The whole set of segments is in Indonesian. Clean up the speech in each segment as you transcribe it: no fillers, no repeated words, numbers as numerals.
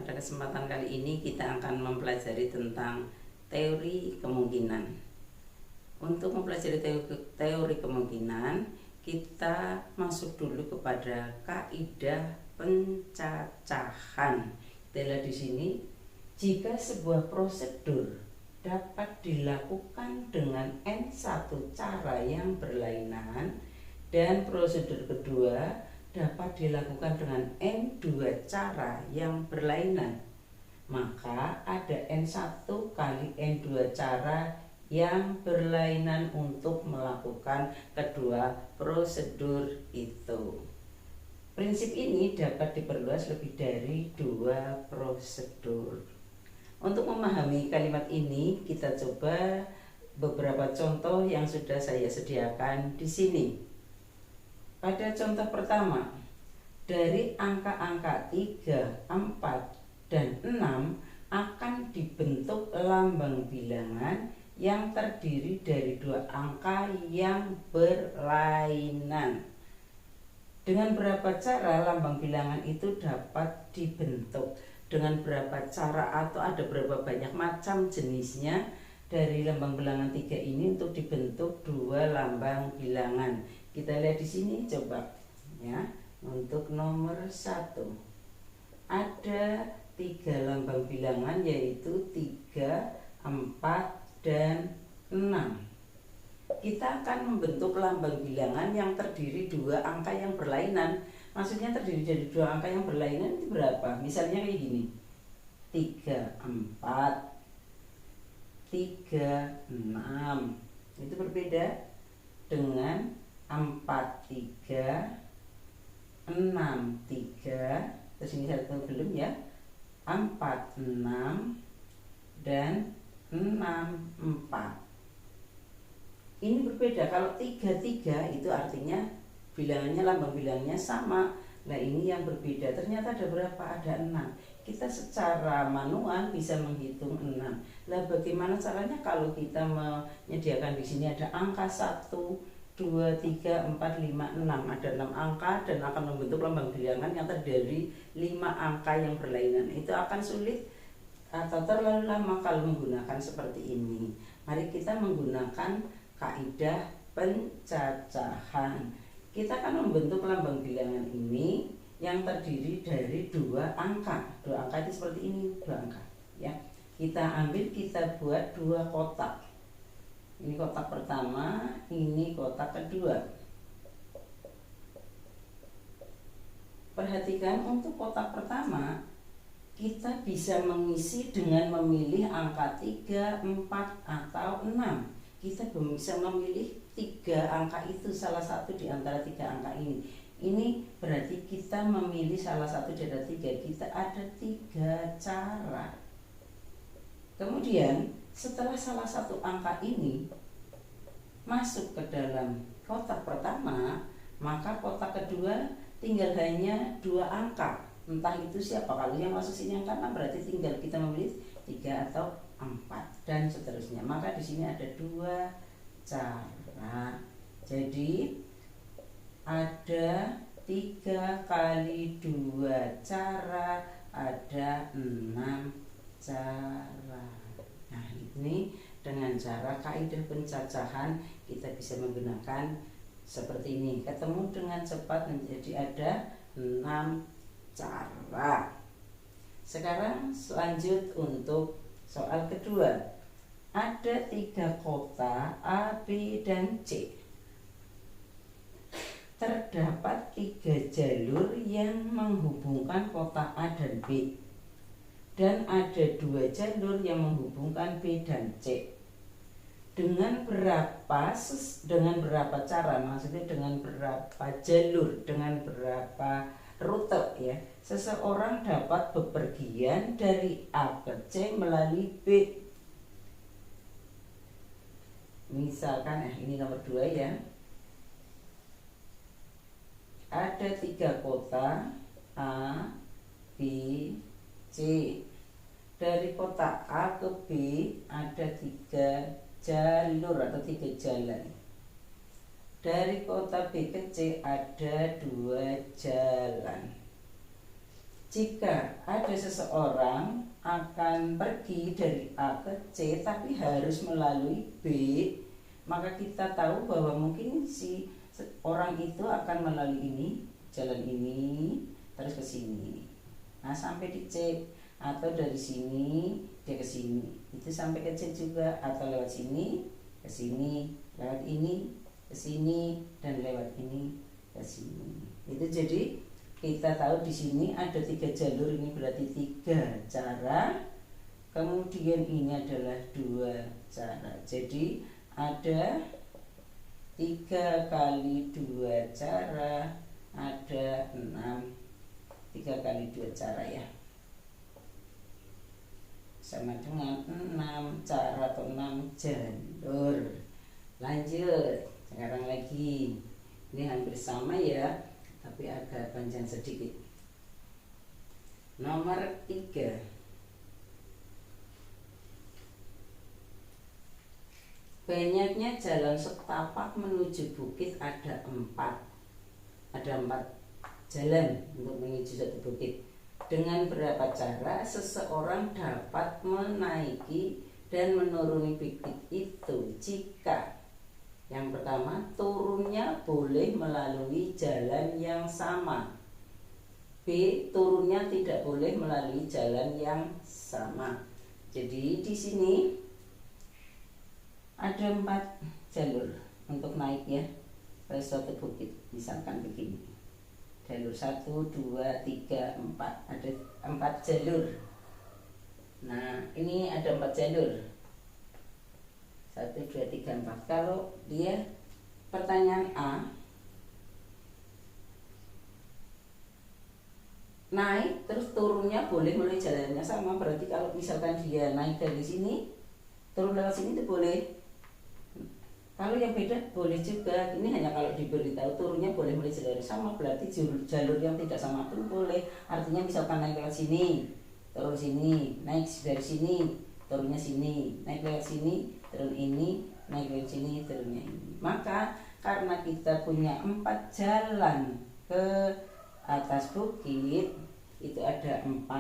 Pada kesempatan kali ini kita akan mempelajari tentang teori kemungkinan. Untuk mempelajari teori kemungkinan, kita masuk dulu kepada kaidah pencacahan. Kita lihat di sini, jika sebuah prosedur dapat dilakukan dengan N1 cara yang berlainan dan prosedur kedua dapat dilakukan dengan N2 cara yang berlainan, maka ada N1 kali N2 cara yang berlainan untuk melakukan kedua prosedur itu. Prinsip ini dapat diperluas lebih dari 2 prosedur. Untuk memahami kalimat ini, kita coba beberapa contoh yang sudah saya sediakan di sini. Pada contoh pertama, dari angka-angka 3, 4, dan 6 akan dibentuk lambang bilangan yang terdiri dari 2 angka yang berlainan. Dengan berapa cara lambang bilangan itu dapat dibentuk? Dengan berapa cara atau ada berapa banyak macam jenisnya dari lambang bilangan 3 ini untuk dibentuk 2 lambang bilangan. Kita lihat di sini coba ya. Untuk nomor 1 ada 3 lambang bilangan, yaitu 3, 4, dan 6. Kita akan membentuk lambang bilangan yang terdiri 2 angka yang berlainan. Maksudnya terdiri dari 2 angka yang berlainan itu berapa? Misalnya kayak gini, 3, 4, 3, 6. Itu berbeda dengan 4, 3, 6, 3. Terus ini satu belum ya, 4, 6, dan 6, 4. Ini berbeda. Kalau 3, 3 itu artinya bilangannya, lambang bilangnya sama. Nah ini yang berbeda. Ternyata ada berapa? Ada 6. Kita secara manual bisa menghitung 6. Lah bagaimana caranya kalau kita menyediakan di sini ada angka 1, 2, 3, 4, 5, 6. Ada 6 angka dan akan membentuk lambang bilangan yang terdiri 5 angka yang berlainan. Itu akan sulit atau terlalu lama kalau menggunakan seperti ini. Mari kita menggunakan kaidah pencacahan. Kita akan membentuk lambang bilangan ini yang terdiri dari 2 angka. 2 angka itu seperti ini, 2 angka ya. Kita ambil, kita buat 2 kotak. Ini kotak pertama, ini kotak kedua. Perhatikan untuk kotak pertama, kita bisa mengisi dengan memilih angka 3, 4, atau 6. Kita bisa memilih 3 angka itu, salah satu di antara 3 angka ini. Ini berarti kita memilih salah satu dari 3. Kita ada 3 cara. Kemudian setelah salah satu angka ini masuk ke dalam kotak pertama, maka kotak kedua tinggal hanya 2 angka. Entah itu siapa. Kalau yang masuk sini angka 6 berarti tinggal kita memilih 3 atau 4 dan seterusnya. Maka di sini ada 2 cara. Jadi ada 3 kali 2 cara, ada 6 cara. Nah ini dengan cara kaidah pencacahan kita bisa menggunakan seperti ini. Ketemu dengan cepat menjadi ada 6 cara. Sekarang lanjut untuk soal kedua. Ada 3 kota A, B, dan C. Terdapat 3 jalur yang menghubungkan kota A dan B, dan ada 2 jalur yang menghubungkan B dan C. Dengan berapa cara, maksudnya dengan berapa jalur, dengan berapa rute ya, seseorang dapat bepergian dari A ke C melalui B. Misalkan ini nomor 2 ya. Ada 3 kota A, B, C. Dari kota A ke B ada 3 jalur atau 3 jalan. Dari kota B ke C ada 2 jalan. Jika ada seseorang akan pergi dari A ke C tapi harus melalui B, maka kita tahu bahwa mungkin si orang itu akan melalui ini, jalan ini, terus ke sini. Nah, sampai di C, atau dari sini dia ke sini. Itu sampai ke C juga, atau lewat sini ke sini, lewat ini ke sini, dan lewat ini ke sini. Itu jadi kita tahu di sini ada 3 jalur, ini berarti 3 cara. Kemudian ini adalah 2 cara. Jadi ada 3 kali 2 cara, ada 6. 3 kali 2 cara ya, sama dengan 6 cara atau 6 jalur. Lanjut, sekarang lagi. Ini hampir sama ya, tapi agak panjang sedikit. Nomor 3. Banyaknya jalan setapak menuju bukit ada 4. Ada 4 jalan untuk menuju satu bukit. Dengan berapa cara seseorang dapat menaiki dan menuruni bukit itu jika yang pertama, turunnya boleh melalui jalan yang sama. B, turunnya tidak boleh melalui jalan yang sama. Jadi di sini ada 4 jalur untuk naik ya ke suatu bukit. Misalkan begini, jalur 1, 2, 3, 4. Ada 4 jalur. Nah, ini ada 4 jalur. 1, 2, 3, 4. Kalau dia pertanyaan A, naik terus turunnya boleh melalui jalannya sama, berarti kalau misalkan dia naik dari sini turun lewat sini itu boleh. Kalau yang beda boleh juga. Ini hanya kalau diberitahu turunnya boleh melalui jalur sama, berarti jalur yang tidak sama pun boleh. Artinya misalkan naik lewat sini, turun sini, naik dari sini, turunnya sini, naik lewat sini, turun ini, naik lewat sini, turunnya ini. Maka karena kita punya 4 jalan ke atas bukit, itu ada 4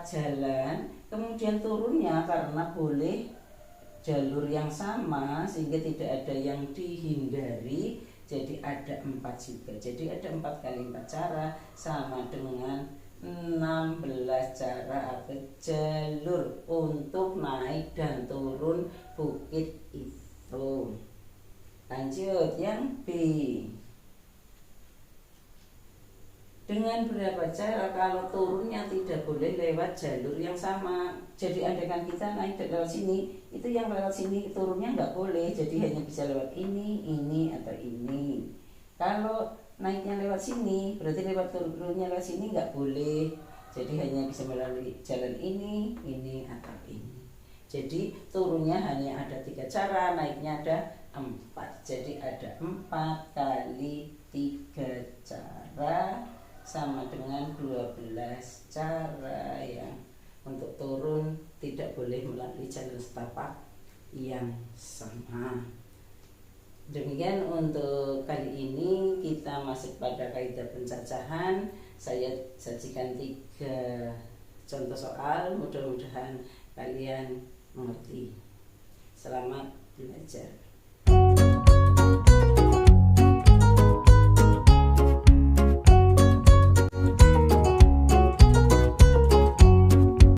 jalan. Kemudian turunnya karena boleh jalur yang sama sehingga tidak ada yang dihindari, jadi ada 4 juga. Jadi ada 4 kali 4 cara sama dengan 16 cara atau jalur untuk naik dan turun bukit itu. Lanjut yang B. Dengan berapa cara kalau turunnya tidak boleh lewat jalur yang sama. Jadi andaikan kita naik lewat sini, itu yang lewat sini turunnya nggak boleh, jadi hanya bisa lewat ini atau ini. Kalau naiknya lewat sini, berarti lewat turunnya lewat sini nggak boleh, jadi hanya bisa melalui jalan ini atau ini. Jadi turunnya hanya ada 3 cara, naiknya ada 4. Jadi ada 4 kali 3 cara sama dengan 12 cara yang untuk turun tidak boleh melalui jalur setapak yang sama. Demikian untuk kali ini, kita masuk pada kaidah pencacahan. Saya sajikan 3 contoh soal, mudah-mudahan kalian mengerti. Selamat belajar.